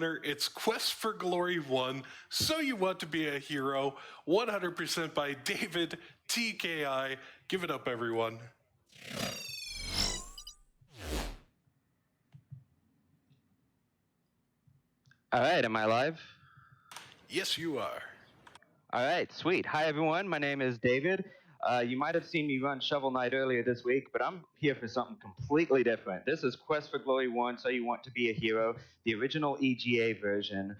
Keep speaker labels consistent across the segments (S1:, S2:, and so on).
S1: It's Quest for Glory 1, So You Want to Be a Hero, 100% by David TKI. Give it up, everyone.
S2: All right, am I live?
S1: Yes, you are.
S2: All right, sweet. Hi, everyone. My name is David. You might have seen me run Shovel Knight earlier this week, but I'm here for something completely different. This is Quest for Glory 1, So You Want to Be a Hero, the original EGA version.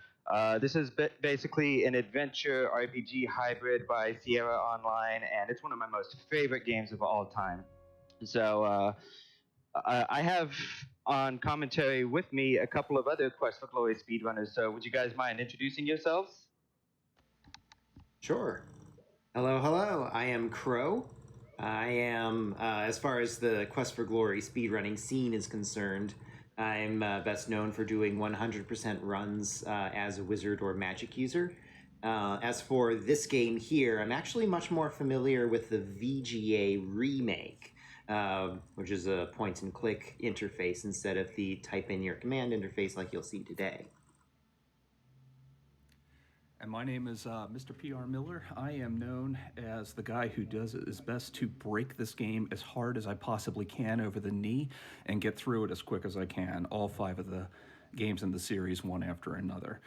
S2: This is basically an adventure RPG hybrid by Sierra Online, and it's one of my most favorite games of all time. So I have on commentary with me a couple of other Quest for Glory speedrunners. So would you guys mind introducing yourselves?
S3: Sure. Hello. I am Crow. I am, as far as the Quest for Glory speedrunning scene is concerned, I'm best known for doing 100% runs as a wizard or magic user. As for this game here, I'm actually much more familiar with the VGA remake, which is a point-and-click interface instead of the type-in-your command interface like you'll see today.
S4: And my name is Mr. P.R. Miller. I am known as the guy who does his best to break this game as hard as I possibly can over the knee and get through it as quick as I can, all 5 of the games in the series, one after another.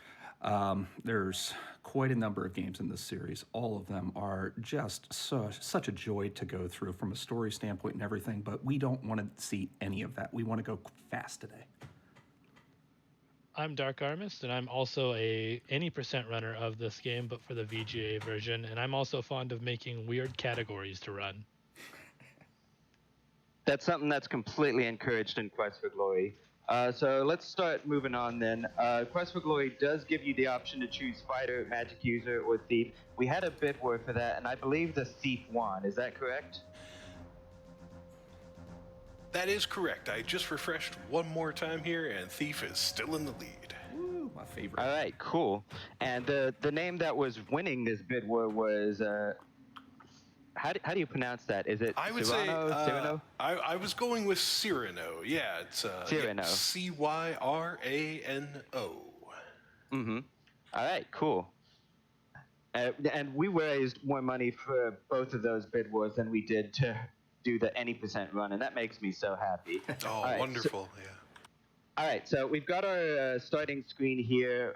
S4: There's quite a number of games in this series. All of them are just such a joy to go through from a story standpoint and everything, but we don't want to see any of that. We want to go fast today.
S5: I'm Dark Armist, and I'm also any percent runner of this game, but for the VGA version, and I'm also fond of making weird categories to run.
S2: That's something that's completely encouraged in Quest for Glory. So let's start moving on then. Quest for Glory does give you the option to choose fighter, magic user, or thief. We had a bid war for that, and I believe the thief won. Is that correct?
S1: That is correct. I just refreshed one more time here, and Thief is still in the lead.
S4: Woo, my favorite.
S2: All right, cool. And the name that was winning this bid war was... How do you pronounce that? Is it
S1: I would
S2: Cyrano?
S1: I was going with Cyrano. Yeah, it's
S2: Cyrano.
S1: Cyrano.
S2: Mm-hmm. All right, cool. And we raised more money for both of those bid wars than we did to do the any percent run, and that makes me so happy.
S1: Oh, right, wonderful! Yeah.
S2: All right, so we've got our starting screen here.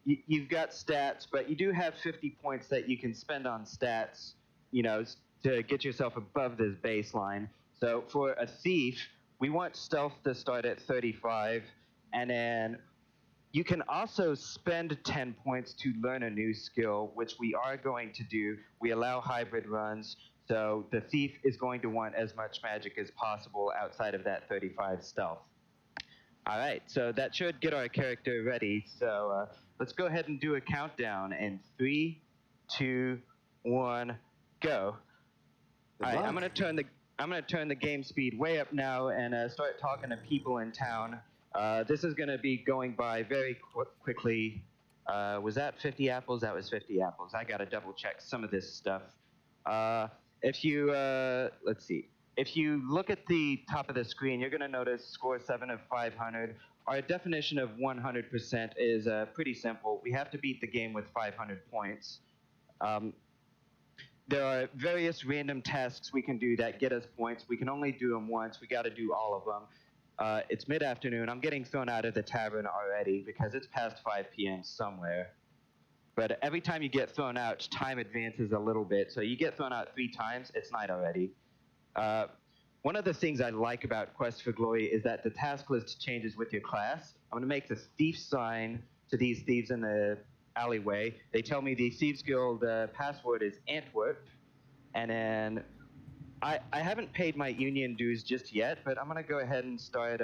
S2: You've got stats, but you do have 50 points that you can spend on stats, to get yourself above this baseline. So for a thief, we want stealth to start at 35, and then you can also spend 10 points to learn a new skill, which we are going to do. We allow hybrid runs, so the thief is going to want as much magic as possible outside of that 35 stealth. All right, so that should get our character ready. So let's go ahead and do a countdown in 3, 2, 1, go. All right, I'm gonna turn the game speed way up now and start talking to people in town. This is gonna be going by very quickly. Was that 50 apples? That was 50 apples. I gotta double check some of this stuff. If you let's see. If you look at the top of the screen, you're gonna notice score 7 of 500. Our definition of 100% is pretty simple. We have to beat the game with 500 points. There are various random tasks we can do that get us points. We can only do them once. We got to do all of them. It's mid-afternoon. I'm getting thrown out of the tavern already because it's past 5 p.m. somewhere. But every time you get thrown out, time advances a little bit. So you get thrown out 3 times, it's night already. One of the things I like about Quest for Glory is that the task list changes with your class. I'm going to make the thief sign to these thieves in the alleyway. They tell me the Thieves Guild password is Antwerp, and then I haven't paid my union dues just yet, but I'm gonna go ahead and start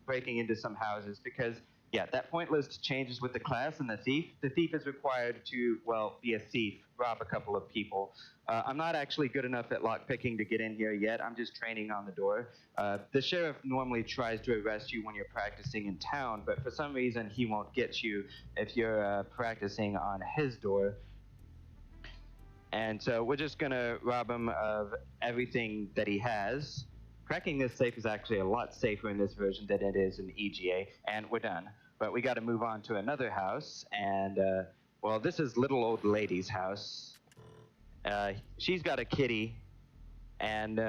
S2: breaking into some houses because that point list changes with the class and the thief. The thief is required to, be a thief, rob a couple of people. I'm not actually good enough at lockpicking to get in here yet. I'm just training on the door. The sheriff normally tries to arrest you when you're practicing in town, but for some reason he won't get you if you're practicing on his door. And so we're just gonna rob him of everything that he has. Cracking this safe is actually a lot safer in this version than it is in EGA, and we're done. but we got to move on to another house. And, well, this is little old lady's house. She's got a kitty, and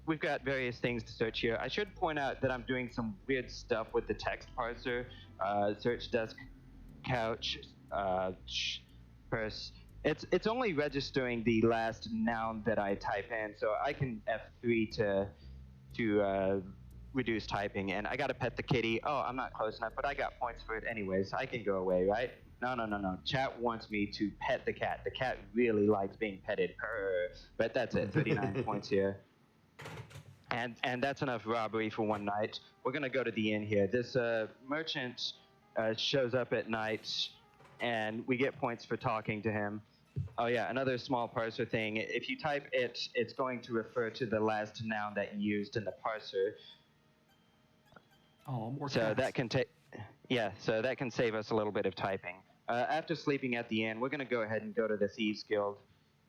S2: we've got various things to search here. I should point out that I'm doing some weird stuff with the text parser, search desk, couch, purse. It's only registering the last noun that I type in, so I can F3 to reduce typing. And I got to pet the kitty. Oh, I'm not close enough, but I got points for it anyways. I can go away, right? No. Chat wants me to pet the cat. The cat really likes being petted. Purr. But that's it. 39 points here. And that's enough robbery for one night. We're gonna go to the inn here. This merchant shows up at night, and we get points for talking to him. Oh yeah, another small parser thing. If you type it, it's going to refer to the last noun that you used in the parser.
S4: Oh, more
S2: So
S4: cats.
S2: that can take, yeah. So that can save us a little bit of typing. After sleeping at the inn, we're gonna go ahead and go to the Thieves Guild.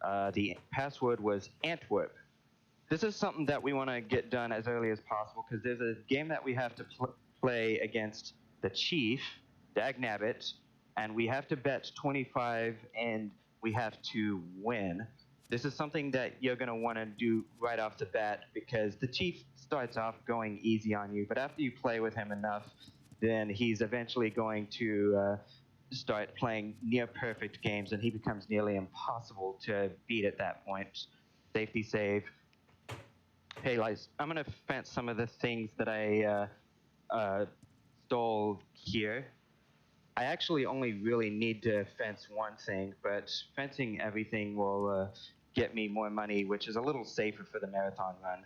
S2: The password was Antwerp. This is something that we want to get done as early as possible because there's a game that we have to play against the Chief, Dag Nabbit, and we have to bet 25 and we have to win. This is something that you're going to want to do right off the bat because the Chief starts off going easy on you, but after you play with him enough, then he's eventually going to start playing near perfect games, and he becomes nearly impossible to beat at that point. Safety save. Hey, guys, I'm going to fence some of the things that I stole here. I actually only really need to fence one thing, but fencing everything will get me more money, which is a little safer for the marathon run.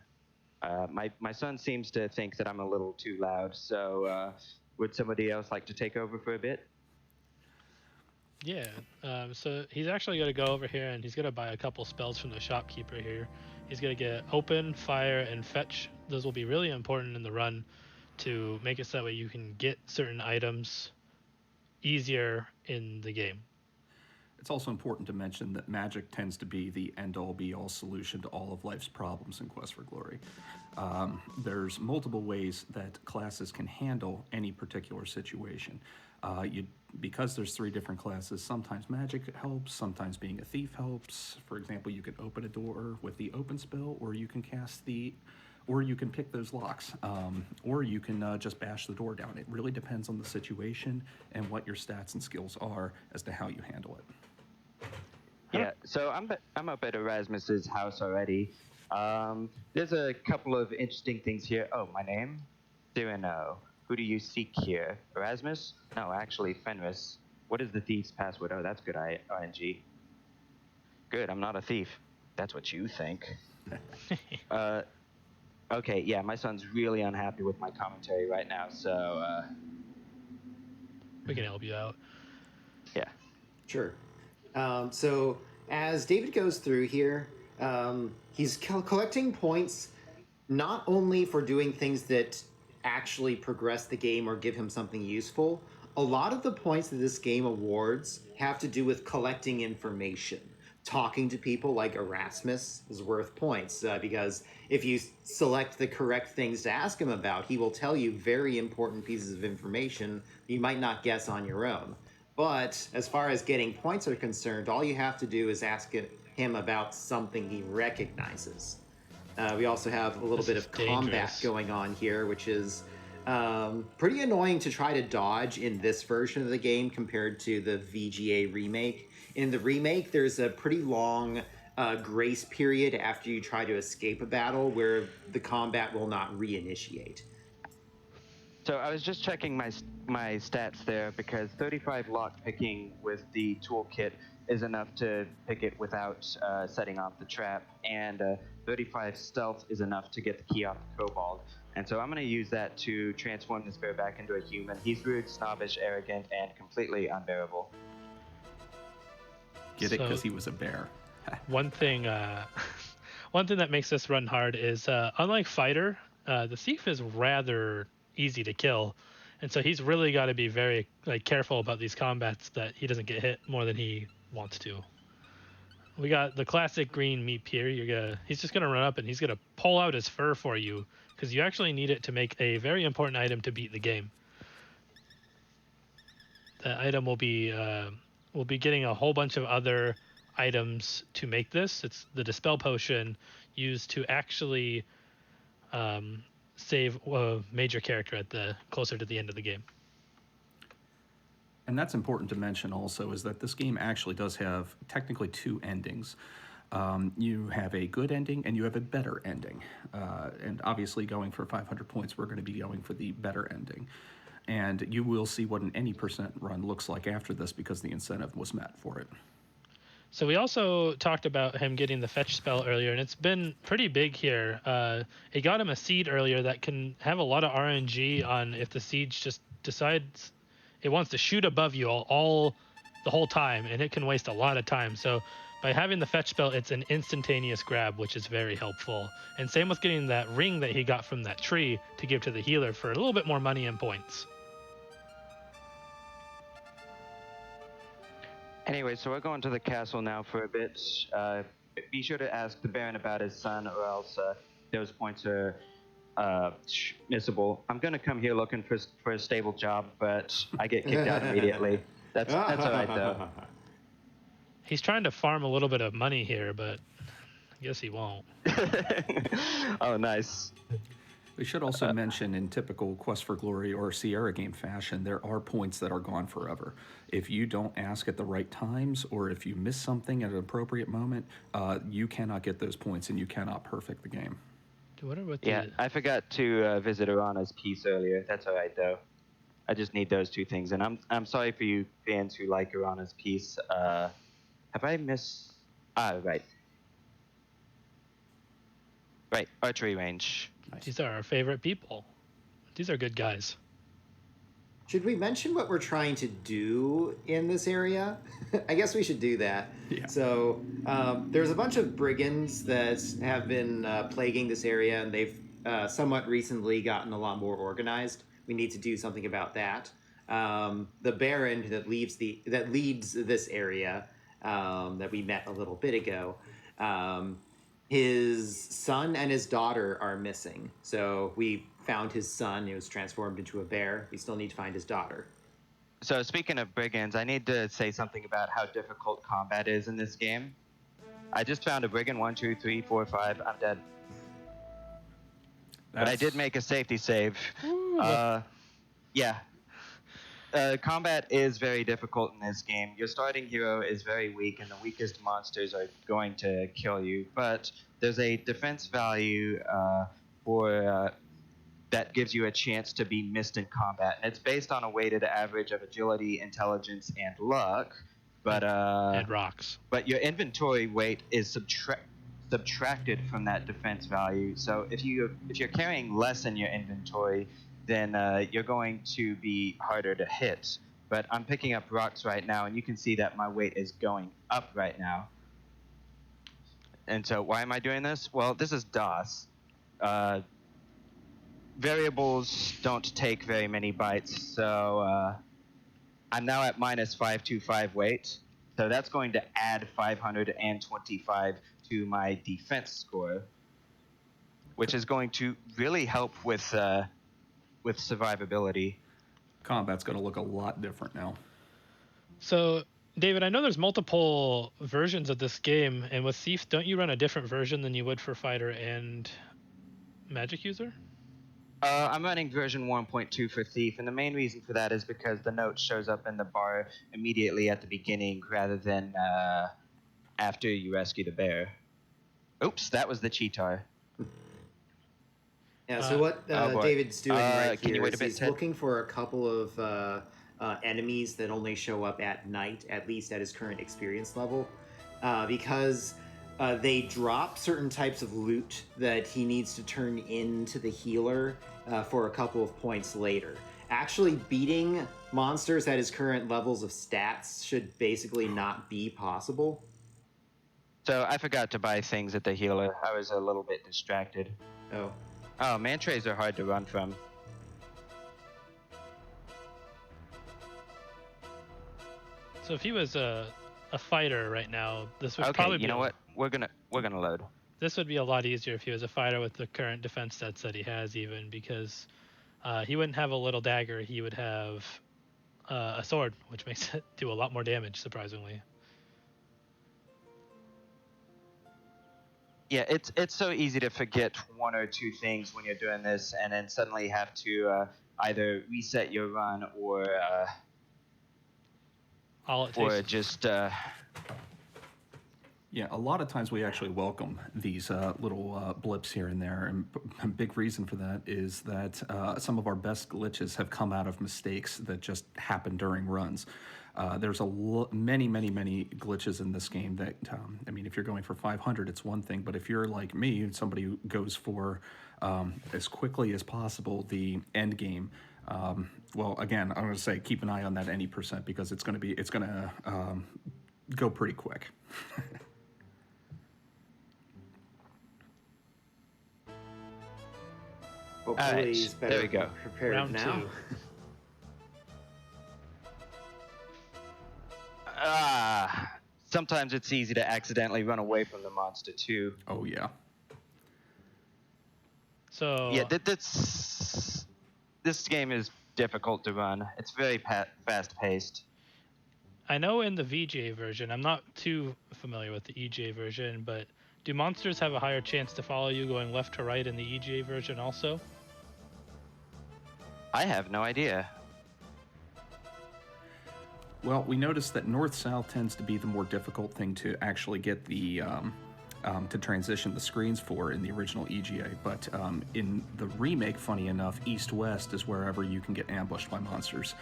S2: My son seems to think that I'm a little too loud, so would somebody else like to take over for a bit?
S5: Yeah, so he's actually going to go over here and he's going to buy a couple spells from the shopkeeper here. He's going to get Open, Fire, and Fetch. Those will be really important in the run to make it so that way you can get certain items easier in the game.
S4: It's also important to mention that magic tends to be the end-all be-all solution to all of life's problems in Quest for Glory. There's multiple ways that classes can handle any particular situation. Because there's 3 different classes, sometimes magic helps, sometimes being a thief helps. For example, you can open a door with the open spell, or you can or you can pick those locks, or you can just bash the door down. It really depends on the situation and what your stats and skills are as to how you handle it.
S2: Yeah, so I'm up at Erasmus's house already. There's a couple of interesting things here. Oh, my name? Cyrano. Who do you seek here? Erasmus? No, actually, Fenris. What is the thief's password? Oh, that's good, RNG. Good, I'm not a thief. That's what you think. Okay, yeah, my son's really unhappy with my commentary right now, so,
S5: We can help you out.
S2: yeah.
S3: Sure. So as David goes through here, he's collecting points not only for doing things that actually progress the game or give him something useful. A lot of the points that this game awards have to do with collecting information. Talking to people like Erasmus is worth points because if you select the correct things to ask him about, he will tell you very important pieces of information you might not guess on your own. But as far as getting points are concerned, all you have to do is ask him about something he recognizes. We also have a little bit of combat going on here, which is pretty annoying to try to dodge in this version of the game compared to the VGA remake. In the remake, there's a pretty long grace period after you try to escape a battle where the combat will not reinitiate.
S2: So I was just checking my stats there because 35 lock picking with the toolkit is enough to pick it without setting off the trap, and 35 stealth is enough to get the key off the kobold. And so I'm going to use that to transform this bear back into a human. He's rude, snobbish, arrogant, and completely unbearable.
S4: Get it? Because he was a bear.
S5: One thing that makes this run hard is unlike Fighter, the thief is rather easy to kill, and so he's really got to be very careful about these combats that he doesn't get hit more than he wants to. We got the classic green meep here. He's just gonna run up and he's gonna pull out his fur for you because you actually need it to make a very important item to beat the game. That item will be we'll be getting a whole bunch of other items to make this. It's the Dispel Potion used to actually save a major character at the closer to the end of the game.
S4: And that's important to mention also, is that this game actually does have technically two endings. You have a good ending and you have a better ending. And obviously, going for 500 points, we're going to be going for the better ending. And you will see what an any percent run looks like after this, because the incentive was met for it.
S5: So we also talked about him getting the fetch spell earlier, and it's been pretty big here. It got him a seed earlier that can have a lot of RNG on if the siege just decides it wants to shoot above you all the whole time, and it can waste a lot of time. So by having the fetch spell, it's an instantaneous grab, which is very helpful. And same with getting that ring that he got from that tree to give to the healer for a little bit more money and points.
S2: Anyway, so we're going to the castle now for a bit. Be sure to ask the Baron about his son, or else those points are missable. I'm going to come here looking for a stable job, but I get kicked out immediately. That's all right, though.
S5: He's trying to farm a little bit of money here, but I guess he won't.
S2: Oh, nice.
S4: We should also mention, in typical Quest for Glory or Sierra game fashion, there are points that are gone forever. If you don't ask at the right times, or if you miss something at an appropriate moment, you cannot get those points and you cannot perfect the game.
S2: Yeah, I forgot to visit Arana's piece earlier. That's all right, though. I just need those two things, and I'm sorry for you fans who like Arana's piece. Have I missed? Right. Right, archery range. Nice.
S5: These are our favorite people. These are good guys.
S3: Should we mention what we're trying to do in this area? I guess we should do that.
S4: Yeah.
S3: So there's a bunch of brigands that have been plaguing this area, and they've somewhat recently gotten a lot more organized. We need to do something about that. The Baron that leads this area that we met a little bit ago, his son and his daughter are missing. So we found his son. He was transformed into a bear. We still need to find his daughter.
S2: So speaking of brigands, I need to say something about how difficult combat is in this game. I just found a brigand. 1, 2, 3, 4, 5. I'm dead. But I did make a safety save. Yeah. Combat is very difficult in this game. Your starting hero is very weak, and the weakest monsters are going to kill you. But there's a defense value that gives you a chance to be missed in combat, and it's based on a weighted average of agility, intelligence, and luck. But
S5: and rocks.
S2: But your inventory weight is subtracted from that defense value. So if you're carrying less in your inventory, then you're going to be harder to hit. But I'm picking up rocks right now, and you can see that my weight is going up right now. And so why am I doing this? Well, this is DOS. Variables don't take very many bytes, so I'm now at minus 525 weight. So that's going to add 525 to my defense score, which is going to really help with survivability.
S4: Combat's going to look a lot different now.
S5: So, David, I know there's multiple versions of this game, and with Thief, don't you run a different version than you would for Fighter and Magic User?
S2: I'm running version 1.2 for Thief, and the main reason for that is because the note shows up in the bar immediately at the beginning rather than after you rescue the bear. Oops, that was the Cheetar.
S3: Yeah, so what David's doing right
S2: can you
S3: here
S2: wait a
S3: is
S2: bit,
S3: he's
S2: Ted?
S3: looking for a couple of enemies that only show up at night, at least at his current experience level, because they drop certain types of loot that he needs to turn into the healer for a couple of points later. Actually beating monsters at his current levels of stats should basically not be possible.
S2: So I forgot to buy things at the healer. I was a little bit distracted.
S3: Oh.
S2: Oh, mantrays are hard to run from.
S5: So if he was a fighter right now, this would
S2: Okay,
S5: probably be
S2: you know what? We're gonna load.
S5: This would be a lot easier if he was a fighter with the current defense stats that he has, even because he wouldn't have a little dagger. He would have a sword, which makes it do a lot more damage, surprisingly.
S2: Yeah, it's so easy to forget one or two things when you're doing this, and then suddenly have to either reset your run
S5: All it
S2: or
S5: takes.
S2: just
S4: Yeah, a lot of times we actually welcome these little blips here and there, and a big reason for that is that some of our best glitches have come out of mistakes that just happen during runs. There's many glitches in this game that, I mean, if you're going for 500, it's one thing, but if you're like me, somebody who goes for as quickly as possible the end game, well, again, I'm going to say keep an eye on that any percent because it's going to go pretty quick.
S3: Hopefully
S2: right,
S3: he's better
S2: there we go.
S3: prepared
S5: Round
S3: now.
S5: 2.
S2: Sometimes it's easy to accidentally run away from the monster too.
S4: Oh yeah.
S5: So
S2: Yeah, this game is difficult to run. It's very fast-paced.
S5: I know in the VGA version, I'm not too familiar with the EGA version, but do monsters have a higher chance to follow you going left to right in the EGA version also?
S2: I have no idea.
S4: Well, we noticed that north-south tends to be the more difficult thing to actually get the to transition the screens for in the original EGA, but in the remake, funny enough, east-west is wherever you can get ambushed by monsters.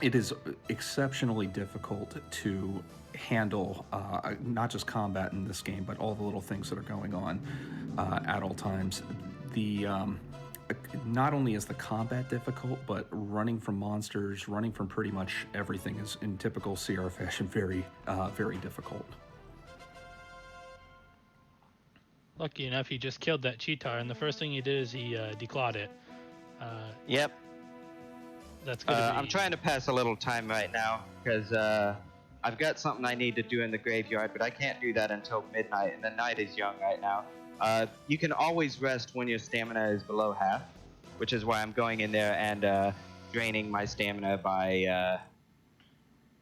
S4: It is exceptionally difficult to handle not just combat in this game, but all the little things that are going on at all times. Not only is the combat difficult, but running from monsters, running from pretty much everything is, in typical CR fashion, very difficult.
S5: Lucky enough, he just killed that cheetah, and the first thing he did is he declawed it.
S2: Yep.
S5: That's gonna be...
S2: I'm trying to pass a little time right now because I've got something I need to do in the graveyard, but I can't do that until midnight, and the night is young right now. You can always rest when your stamina is below half, which is why I'm going in there and draining my stamina by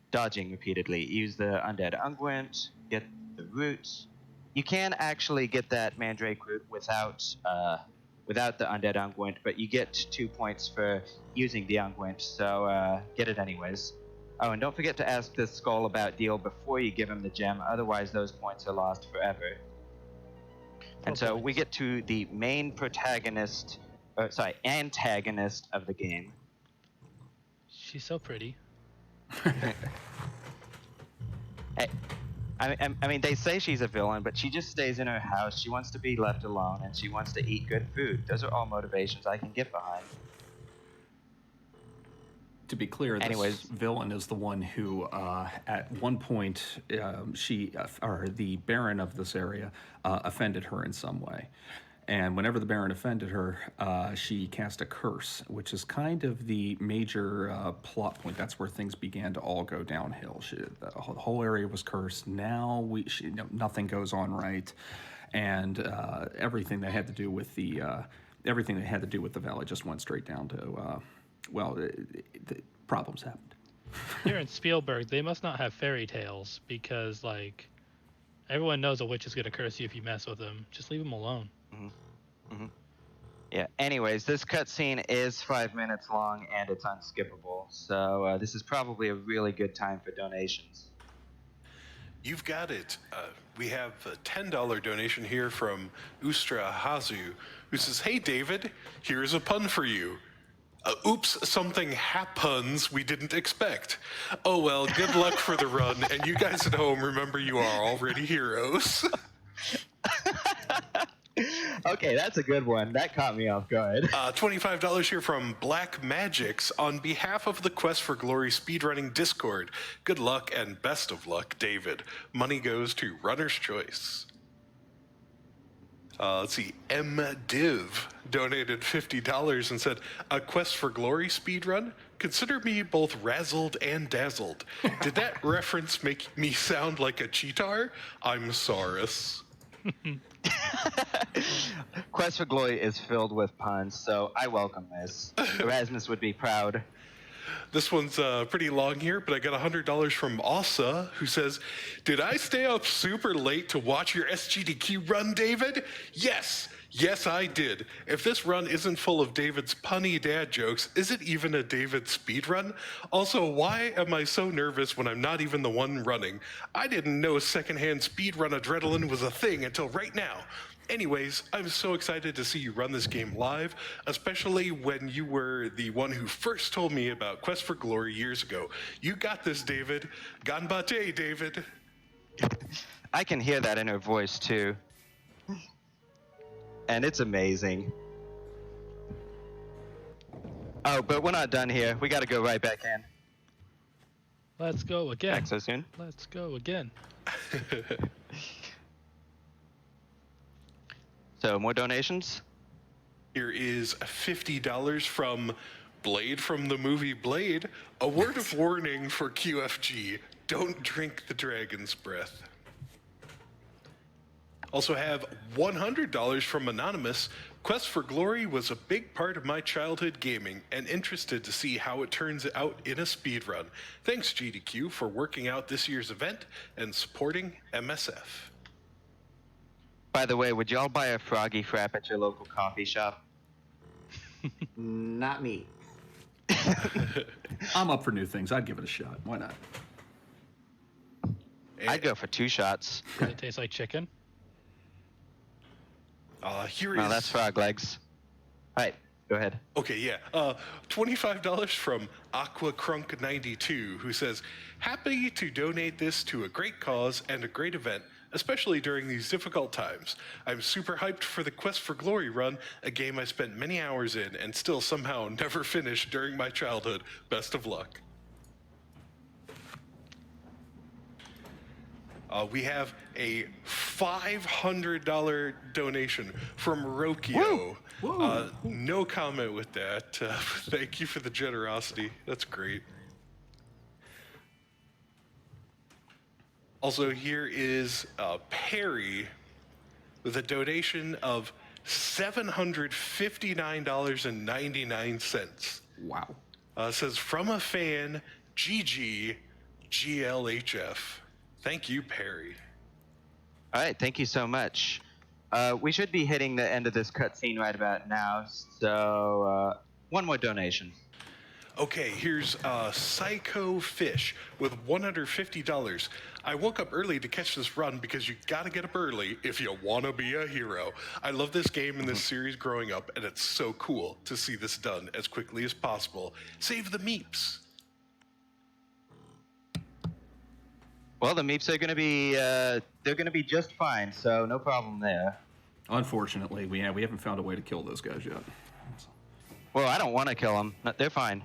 S2: dodging repeatedly. Use the Undead Unguent, get the roots. You can actually get that Mandrake root without the Undead Unguent, but you get 2 points for using the Unguent, so get it anyways. Oh, and don't forget to ask the skull about deal before you give him the gem, otherwise those points are lost forever. And so we get to the main antagonist of the game.
S5: She's so pretty.
S2: Hey, I mean, they say she's a villain, but she just stays in her house. She wants to be left alone, and she wants to eat good food. Those are all motivations I can get behind.
S4: To be clear, this villain is the one who, at one point, the Baron of this area, offended her in some way. And whenever the Baron offended her, she cast a curse, which is kind of the major plot point. That's where things began to all go downhill. The whole area was cursed. Now nothing goes on right, and everything that had to do with the valley just went straight down to the problems happened.
S5: Here in Spielberg, they must not have fairy tales because, like, everyone knows a witch is going to curse you if you mess with them. Just leave them alone.
S2: Mm-hmm. Mm-hmm. Yeah, anyways, this cutscene is 5 minutes long and it's unskippable, so this is probably a really good time for donations.
S1: You've got it. We have a $10 donation here from Ustra Hazu, who says, "Hey, David, here's a pun for you. Oops, something happens we didn't expect. Oh well, good luck for the run, and you guys at home, remember you are already heroes."
S2: Okay, that's a good one. That caught me off guard.
S1: $25 here from Black Magics. On behalf of the Quest for Glory speedrunning Discord, good luck and best of luck, David. Money goes to Runner's Choice. Let's see, M. Div donated $50 and said, "A Quest for Glory speedrun? Consider me both razzled and dazzled. Did that reference make me sound like a cheatar? I'm sorry."
S2: Quest for Glory is filled with puns, so I welcome this. Erasmus would be proud.
S1: This one's pretty long here, but I got $100 from Asa, who says, "Did I stay up super late to watch your SGDQ run, David? Yes, I did. If this run isn't full of David's punny dad jokes, is it even a David speed run? Also, why am I so nervous when I'm not even the one running? I didn't know secondhand speed run adrenaline was a thing until right now. Anyways, I'm so excited to see you run this game live, especially when you were the one who first told me about Quest for Glory years ago. You got this, David. Ganbate, David."
S2: I can hear that in her voice, too. And it's amazing. Oh, but we're not done here. We gotta go right back in.
S5: Let's go again.
S2: Back so soon?
S5: Let's go again.
S2: So, more donations?
S1: Here is $50 from Blade from the movie Blade. A word of warning for QFG. Don't drink the dragon's breath. Also have $100 from Anonymous. Quest for Glory was a big part of my childhood gaming and interested to see how it turns out in a speedrun. Thanks, GDQ, for working out this year's event and supporting MSF.
S2: By the way, would y'all buy a Froggy Frap at your local coffee shop?
S3: Not me.
S4: I'm up for new things. I'd give it a shot. Why not?
S2: I'd go for 2 shots.
S5: Does it taste like chicken?
S1: Here
S2: No,
S1: is...
S2: that's frog legs. All right, go ahead.
S1: Okay, yeah. $25 from Aqua Crunk 92, who says, "Happy to donate this to a great cause and a great event, especially during these difficult times. I'm super hyped for the Quest for Glory run, a game I spent many hours in and still somehow never finished during my childhood. Best of luck." We have a $500 donation from Rokio. No comment with that. Thank you for the generosity. That's great. Also, here is Perry with a donation of $759.99.
S4: Wow.
S1: Says, "From a fan, GG, GLHF." Thank you, Perry.
S2: All right, thank you so much. We should be hitting the end of this cutscene right about now, so one more donation.
S1: Okay, here's Psycho Fish with $150. "I woke up early to catch this run because you gotta get up early if you wanna be a hero. I love this game and this series growing up, and it's so cool to see this done as quickly as possible. Save the meeps."
S2: Well, the meeps are gonna be they're gonna be just fine, so no problem there.
S4: Unfortunately, we haven't found a way to kill those guys yet.
S2: Well, I don't want to kill them. No, they're fine.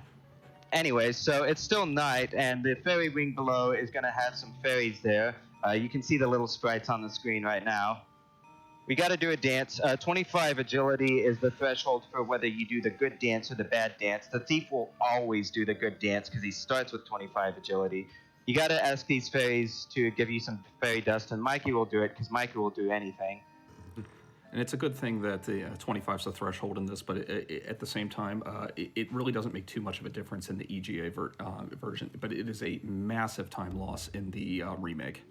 S2: Anyways, so it's still night, and the fairy wing below is gonna have some fairies there. You can see the little sprites on the screen right now. We got to do a dance. 25 agility is the threshold for whether you do the good dance or the bad dance. The thief will always do the good dance because he starts with 25 agility. You got to ask these fairies to give you some fairy dust, and Mikey will do it because Mikey will do anything.
S4: And it's a good thing that the 25 is the threshold in this, but at the same time, it really doesn't make too much of a difference in the EGA version, but it is a massive time loss in the remake.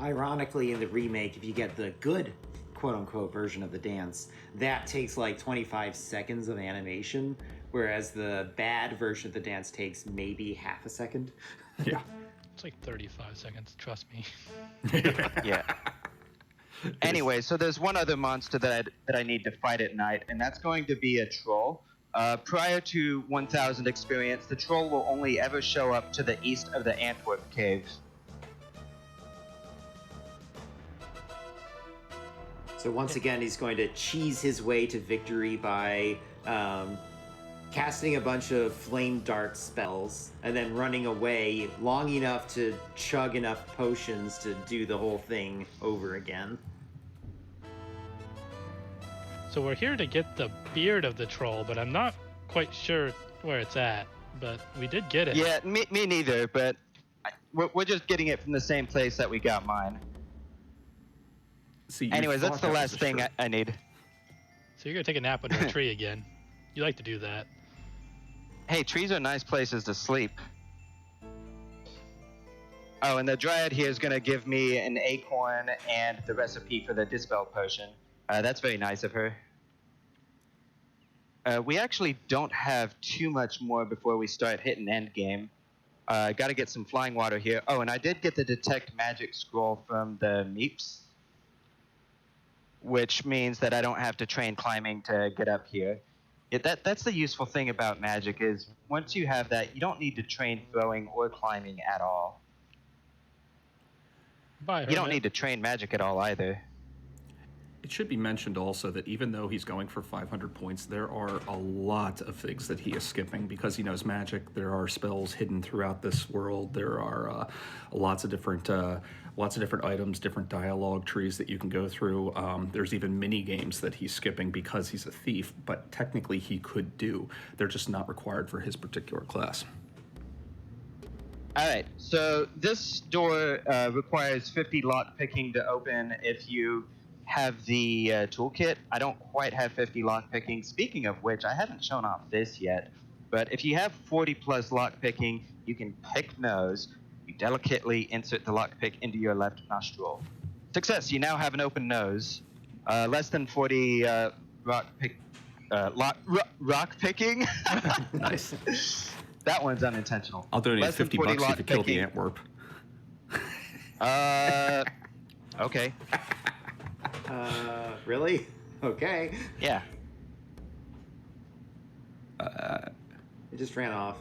S3: Ironically, in the remake, if you get the good quote-unquote version of the dance, that takes like 25 seconds of animation, whereas the bad version of the dance takes maybe half a second.
S4: Yeah.
S5: It's like 35 seconds, trust me.
S2: Yeah. Anyway, so there's one other monster that I need to fight at night, and that's going to be a troll. Prior to 1000 experience, the troll will only ever show up to the east of the Antwerp Cave.
S3: So once again, he's going to cheese his way to victory by casting a bunch of flame dart spells and then running away long enough to chug enough potions to do the whole thing over again.
S5: So we're here to get the beard of the troll, but I'm not quite sure where it's at. But we did get it.
S2: Yeah, me neither, but we're just getting it from the same place that we got mine.
S4: See, you
S2: Anyways, that's
S4: thought
S2: the
S4: that was
S2: last
S4: a
S2: thing
S4: shirt.
S2: I need.
S5: So you're gonna take a nap under a tree again. You like to do that.
S2: Hey, trees are nice places to sleep. Oh, and the Dryad here is going to give me an acorn and the recipe for the Dispel Potion. That's very nice of her. We actually don't have too much more before we start hitting endgame. Got to get some flying water here. Oh, and I did get the Detect Magic scroll from the Meeps, which means that I don't have to train climbing to get up here. That's the useful thing about magic is once you have that, you don't need to train throwing or climbing at all.
S5: Bye,
S2: You don't
S5: Hermit.
S2: need to train magic at all either.
S4: It should be mentioned also that even though he's going for 500 points, there are a lot of things that he is skipping because he knows magic. There are spells hidden throughout this world. There are lots of different items, different dialogue trees that you can go through. There's even mini games that he's skipping because he's a thief, but technically he could do. They're just not required for his particular class.
S2: All right, so this door requires 50 lock picking to open if you have the toolkit. I don't quite have 50 lock picking. Speaking of which, I haven't shown off this yet, but if you have 40 plus lock picking, you can pick nose. You delicately insert the lock pick into your left nostril. Success, you now have an open nose. Less than 40 rock picking.
S4: Nice.
S2: That one's unintentional.
S4: I'll donate
S2: Less than
S4: 50
S2: 40
S4: bucks if
S2: lock
S4: you kill the
S2: picking.
S4: Antwerp.
S2: Okay.
S3: Really? Okay.
S2: Yeah.
S3: It just ran off.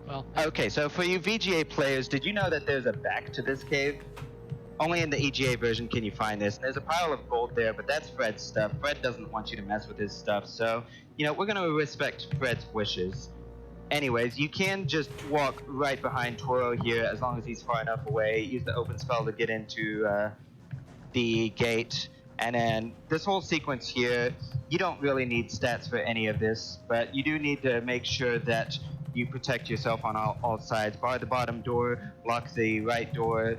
S5: Well,
S2: Okay, so for you VGA players, did you know that there's a back to this cave? Only in the EGA version can you find this. And there's a pile of gold there, but that's Fred's stuff. Fred doesn't want you to mess with his stuff, so, you know, we're going to respect Fred's wishes. Anyways, you can just walk right behind Toro here as long as he's far enough away. Use the open spell to get into the gate. And then this whole sequence here, you don't really need stats for any of this, but you do need to make sure that you protect yourself on all sides. Bar the bottom door, lock the right door,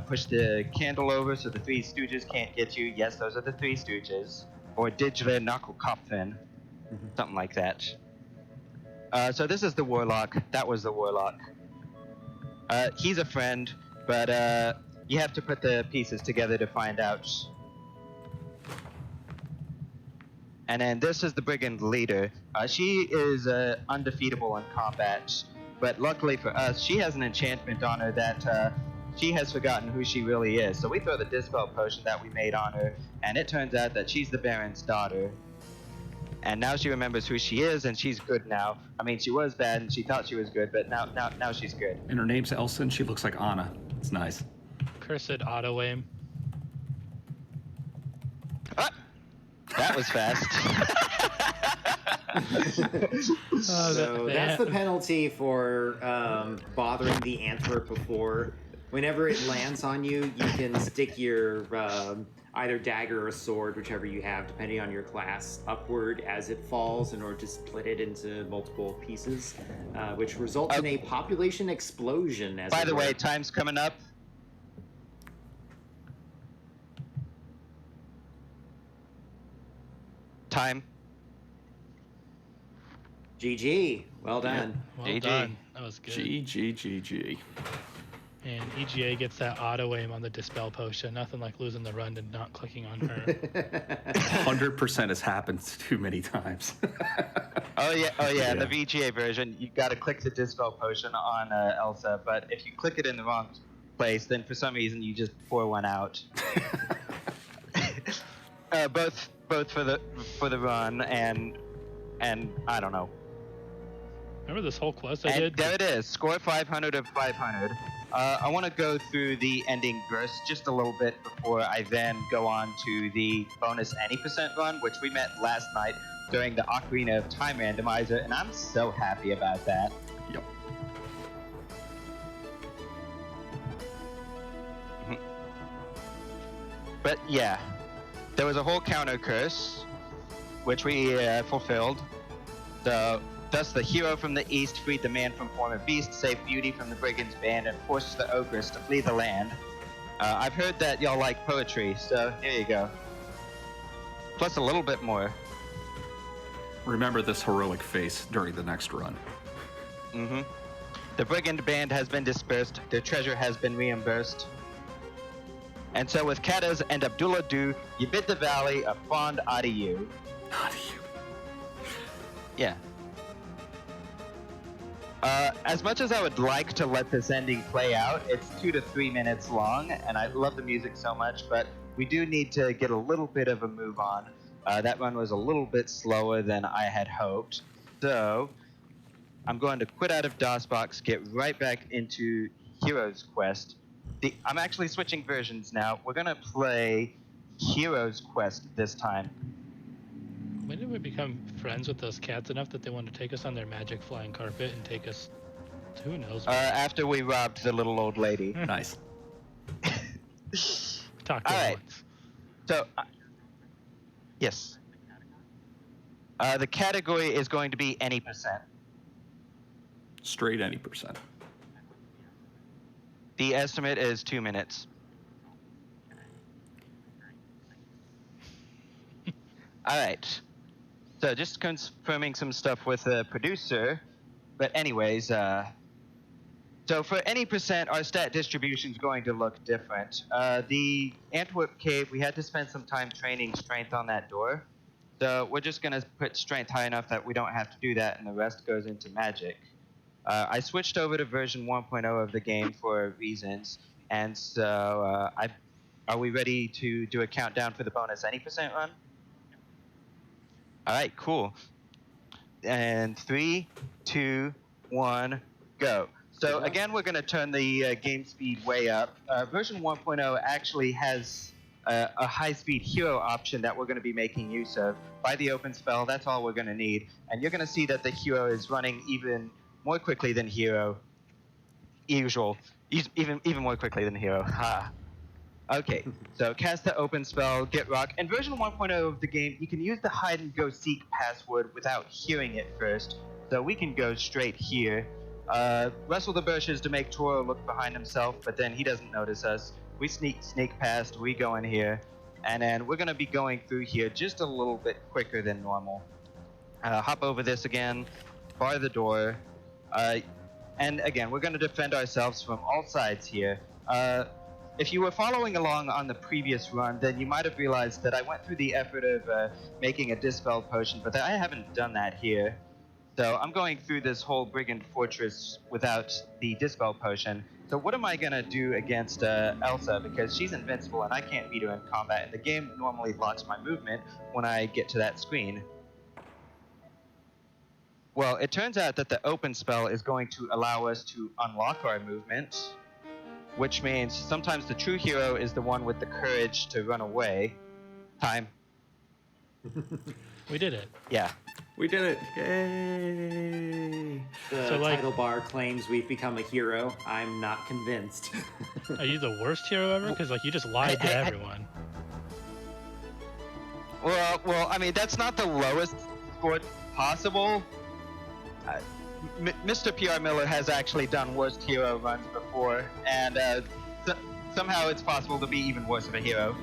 S2: push the candle over so the Three Stooges can't get you. Yes, those are the Three Stooges. Or Digile Knuckle-Kopfen. Something like that. So this is the Warlock. That was the Warlock. He's a friend, but you have to put the pieces together to find out. And then this is the Brigand leader. She is undefeatable in combat, but luckily for us, she has an enchantment on her that she has forgotten who she really is. So we throw the Dispel Potion that we made on her, and it turns out that she's the Baron's daughter. And now she remembers who she is, and she's good now. I mean, she was bad, and she thought she was good, but now she's good.
S4: And her name's Elsa, and she looks like Anna. It's nice.
S5: cursed auto aim.
S2: Ah! That was fast.
S3: So that's the penalty for bothering the Antwerp before. Whenever it lands on you, you can stick your either dagger or sword, whichever you have, depending on your class, upward as it falls in order to split it into multiple pieces, which results in a population explosion. As
S2: By
S3: it
S2: the
S3: were.
S2: way, time's coming up. Time.
S3: GG. Well done.
S5: Well
S2: GG.
S5: done. That was good.
S4: GG.
S5: And EGA gets that auto aim on the Dispel Potion. Nothing like losing the run and not clicking on her.
S4: 100% has happened too many times.
S2: Oh yeah. In the
S4: Yeah.
S2: VGA version, you got to click the Dispel Potion on Elsa, but if you click it in the wrong place, then for some reason you just pour one out. Both for the run and I don't know.
S5: Remember this whole quest I
S2: And
S5: did?
S2: there it is. Score 500 of 500. I want to go through the ending verse just a little bit before I then go on to the bonus any % run, which we met last night during the Ocarina of Time randomizer, and I'm so happy about that.
S4: Yep.
S2: But yeah, there was a whole counter curse, which we fulfilled. Thus the hero from the east freed the man from former beast, saved Beauty from the brigand's band, and forced the ogress to flee the land. I've heard that y'all like poetry, so here you go. Plus a little bit more.
S4: Remember this heroic face during the next run.
S2: Mm-hmm. The brigand band has been dispersed. Their treasure has been reimbursed. And so with Kadas and Abdullah Du, you bid the valley a fond adieu. Yeah. As much as I would like to let this ending play out, it's 2 to 3 minutes long, and I love the music so much, but we do need to get a little bit of a move on. That run was a little bit slower than I had hoped. So, I'm going to quit out of DOSBox, get right back into Heroes Quest. I'm actually switching versions now. We're going to play Heroes Quest this time.
S5: When did we become friends with those cats enough that they want to take us on their magic flying carpet and take us, who knows?
S2: After we robbed the little old lady.
S4: Nice.
S5: Talk to
S2: all
S5: her
S2: right.
S5: once.
S2: So, yes. The category is going to be any percent.
S4: Straight any percent.
S2: The estimate is 2 minutes. All right. So just confirming some stuff with the producer. But anyways, so for any percent, our stat distribution is going to look different. The Antwerp Cave, we had to spend some time training strength on that door. So we're just going to put strength high enough that we don't have to do that, and the rest goes into magic. I switched over to version 1.0 of the game for reasons, and so are we ready to do a countdown for the bonus any percent run? All right, cool. And 3, 2, 1, go. So again, we're going to turn the game speed way up. Version 1.0 actually has a high-speed hero option that we're going to be making use of. By the open spell, that's all we're going to need. And you're going to see that the hero is running even more quickly than hero. Usual. Even more quickly than hero. Ha. Okay, so cast the open spell, get rock. In version 1.0 of the game, you can use the hide and go seek password without hearing it first. So we can go straight here. Rustle the bushes to make Toro look behind himself, but then he doesn't notice us. We sneak past, we go in here, and then we're gonna be going through here just a little bit quicker than normal. Hop over this again, bar the door, and again, we're gonna defend ourselves from all sides here. If you were following along on the previous run, then you might have realized that I went through the effort of making a Dispel Potion, but I haven't done that here. So I'm going through this whole Brigand Fortress without the Dispel Potion. So what am I going to do against Elsa? Because she's invincible and I can't beat her in combat, and the game normally locks my movement when I get to that screen. Well, it turns out that the open spell is going to allow us to unlock our movement, which means sometimes the true hero is the one with the courage to run away. Time.
S5: We did it.
S2: Yeah.
S4: We did it! Yay!
S3: The
S5: So, like-
S3: title bar claims we've become a hero. I'm not convinced.
S5: Are you the worst hero ever? Because like you just lied to everyone.
S2: Well, I mean, that's not the lowest score possible. Mr. P.R. Miller has actually done worst hero runs before, and somehow it's possible to be even worse of a hero.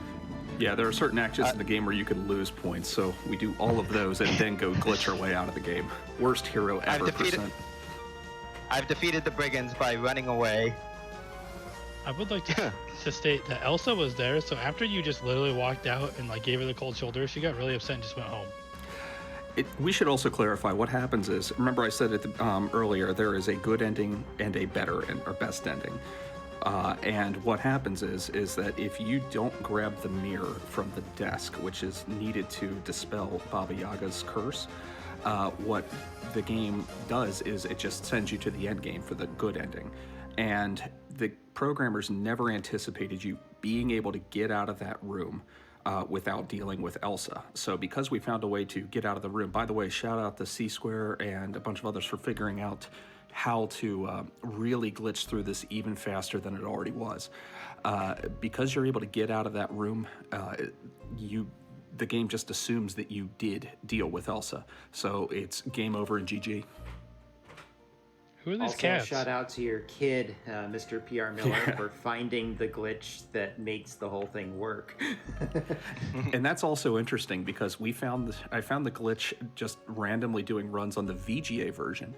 S4: Yeah, there are certain actions in the game where you can lose points, so we do all of those and then go glitch our way out of the game. Worst hero ever percent.
S2: I've defeated the brigands by running away.
S5: I would like to state that Elsa was there, so after you just literally walked out and like gave her the cold shoulder, she got really upset and just went home.
S4: We should also clarify what happens is, remember I said it earlier, there is a good ending and a better or best ending. And what happens is that if you don't grab the mirror from the desk, which is needed to dispel Baba Yaga's curse, what the game does is it just sends you to the end game for the good ending. And the programmers never anticipated you being able to get out of that room without dealing with Elsa. So because we found a way to get out of the room, by the way, shout out to C-Square and a bunch of others for figuring out how to really glitch through this even faster than it already was. Because you're able to get out of that room, the game just assumes that you did deal with Elsa. So it's game over and GG.
S5: Who are these
S3: Also,
S5: cats?
S3: shout out to your kid, Mr. PR Miller, for finding the glitch that makes the whole thing work.
S4: And that's also interesting because I found the glitch just randomly doing runs on the VGA version,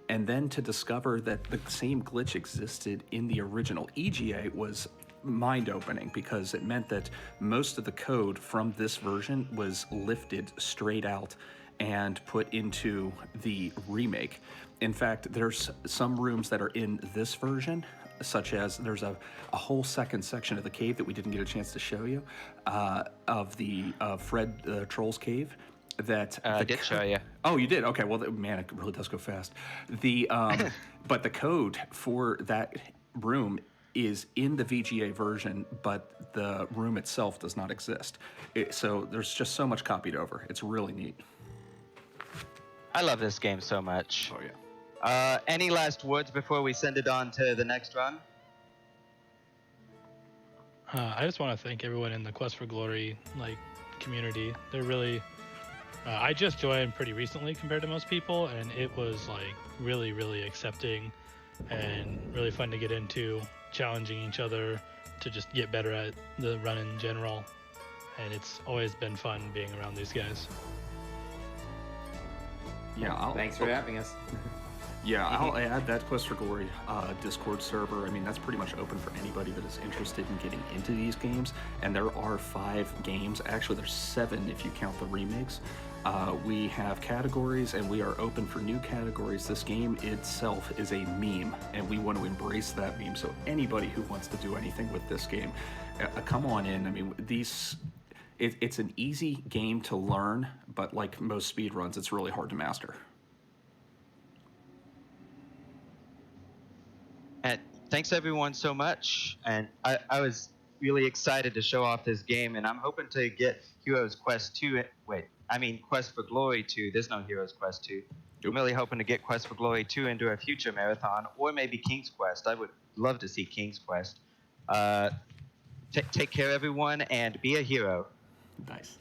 S4: and then to discover that the same glitch existed in the original EGA was mind-opening, because it meant that most of the code from this version was lifted straight out and put into the remake. In fact, there's some rooms that are in this version, such as there's a whole second section of the cave that we didn't get a chance to show you, of the Fred the Troll's Cave. That
S2: I did show you.
S4: Oh, you did? Okay. Well, man, it really does go fast. The but the code for that room is in the VGA version, but the room itself does not exist. So there's just so much copied over. It's really neat.
S2: I love this game so much.
S4: Oh yeah.
S2: Any last words before we send it on to the next run?
S5: I just want to thank everyone in the Quest for Glory community. They're really. I just joined pretty recently compared to most people, and it was really, really accepting and really fun to get into, challenging each other to just get better at the run in general. And it's always been fun being around these guys.
S4: Yeah.
S3: Thanks for having us.
S4: Yeah, I'll add that Quest for Glory Discord server. I mean, that's pretty much open for anybody that is interested in getting into these games. And there are 5 games. Actually, there's 7 if you count the remakes. We have categories, and we are open for new categories. This game itself is a meme, and we want to embrace that meme. So anybody who wants to do anything with this game, come on in. I mean, it's an easy game to learn, but like most speedruns, it's really hard to master.
S2: And thanks everyone so much. And I was really excited to show off this game, and I'm hoping to get Heroes Quest 2. Quest for Glory 2. There's no Heroes Quest 2. I'm really hoping to get Quest for Glory 2 into a future marathon, or maybe King's Quest. I would love to see King's Quest. Take care, everyone, and be a hero.
S4: Nice.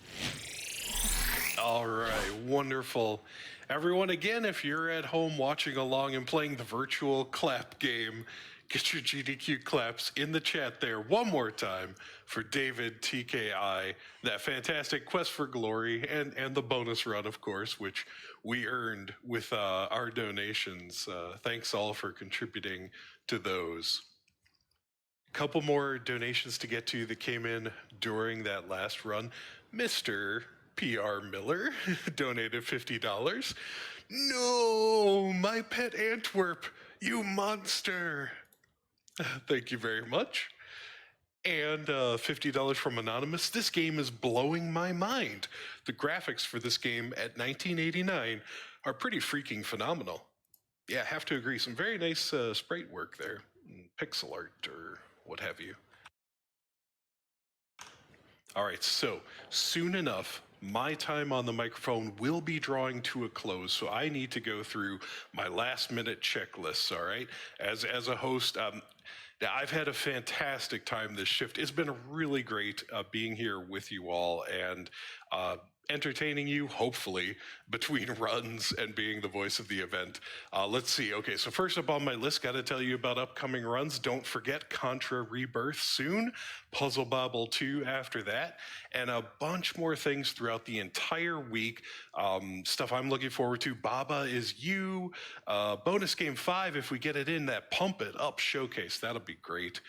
S1: All right, wonderful. Everyone, again, if you're at home watching along and playing the virtual clap game, get your GDQ claps in the chat there one more time for David TKI, that fantastic Quest for Glory, and the bonus run, of course, which we earned with our donations. Thanks all for contributing to those. Couple more donations to get to that came in during that last run. Mr. PR Miller donated $50. No, my pet Antwerp, you monster. Thank you very much. And $50 from Anonymous. This game is blowing my mind. The graphics for this game at 1989 are pretty freaking phenomenal. Yeah, I have to agree. Some very nice sprite work there. Pixel art or what have you. All right, so soon enough, my time on the microphone will be drawing to a close, so I need to go through my last-minute checklists, all right? As a host, I've had a fantastic time this shift. It's been really great being here with you all and entertaining you, hopefully, between runs and being the voice of the event. Let's see. Okay, so first up on my list, got to tell you about upcoming runs. Don't forget Contra Rebirth soon, Puzzle Bobble 2 after that, and a bunch more things throughout the entire week. Stuff I'm looking forward to. Baba Is You, bonus game 5 if we get it in, that Pump It Up showcase. That'll be great.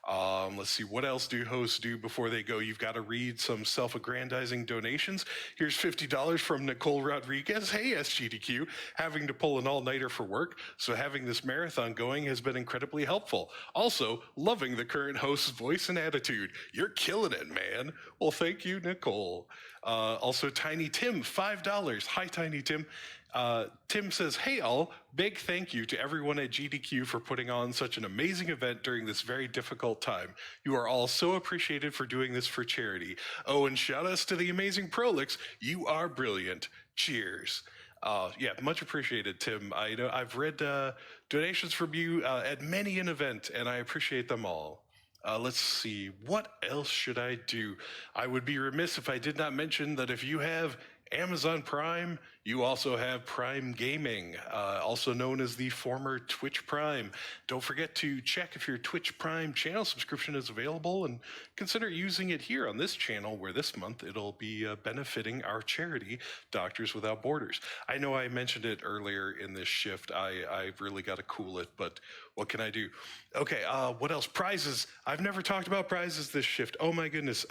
S1: Let's see, what else do hosts do before they go? You've got to read some self-aggrandizing donations. Here's $50 from Nicole Rodriguez. Hey, SGDQ, having to pull an all-nighter for work, so having this marathon going has been incredibly helpful. Also, loving the current host's voice and attitude. You're killing it, man. Well, thank you, Nicole. Also, Tiny Tim, $5. Hi, Tiny Tim. Tim says, hey all, big thank you to everyone at GDQ for putting on such an amazing event during this very difficult time. You are all so appreciated for doing this for charity. Oh, and shout outs to the amazing Prolix. You are brilliant. Cheers. Yeah, much appreciated, Tim. I know I've read donations from you at many an event, and I appreciate them all. Let's see, what else should I do? I would be remiss if I did not mention that if you have Amazon Prime, You also have Prime Gaming, also known as the former Twitch Prime. Don't forget to check if your Twitch Prime channel subscription is available and consider using it here on this channel, where this month it'll be benefiting our charity, Doctors Without Borders. I know I mentioned it earlier in this shift. I've really got to cool it, but what can I do? Okay, what else? Prizes. I've never talked about prizes this shift. Oh my goodness.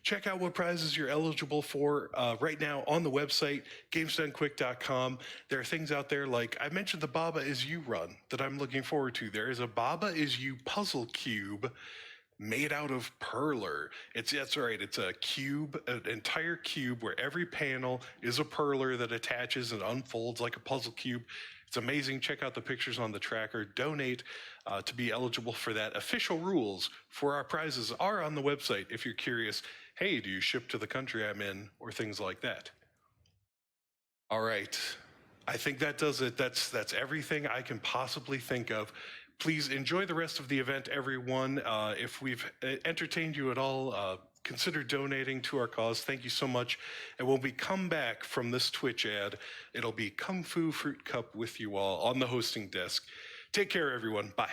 S1: Check out what prizes you're eligible for right now on the website, GamesDoneQuick.com. There are things out there like, I mentioned the Baba Is You run that I'm looking forward to. There is a Baba Is You puzzle cube made out of perler. That's right. It's a cube, an entire cube where every panel is a perler that attaches and unfolds like a puzzle cube. It's amazing. Check out the pictures on the tracker. Donate to be eligible for that. Official rules for our prizes are on the website if you're curious. Hey, do you ship to the country I'm in, or things like that? All right. I think that does it. That's everything I can possibly think of. Please enjoy the rest of the event, everyone. If we've entertained you at all, consider donating to our cause. Thank you so much. And when we come back from this Twitch ad, it'll be Kung Fu Fruit Cup with you all on the hosting desk. Take care, everyone. Bye.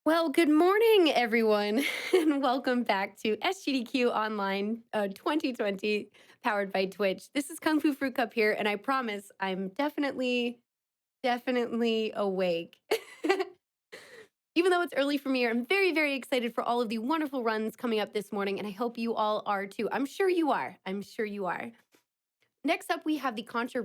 S6: Well, good morning, everyone, and welcome back to SGDQ Online 2020, powered by Twitch. This is Kung Fu Fruit Cup here, and I promise I'm definitely awake. Even though it's early for me, I'm very, very excited for all of the wonderful runs coming up this morning, and I hope you all are too. I'm sure you are. I'm sure you are. Next up, we have the Contra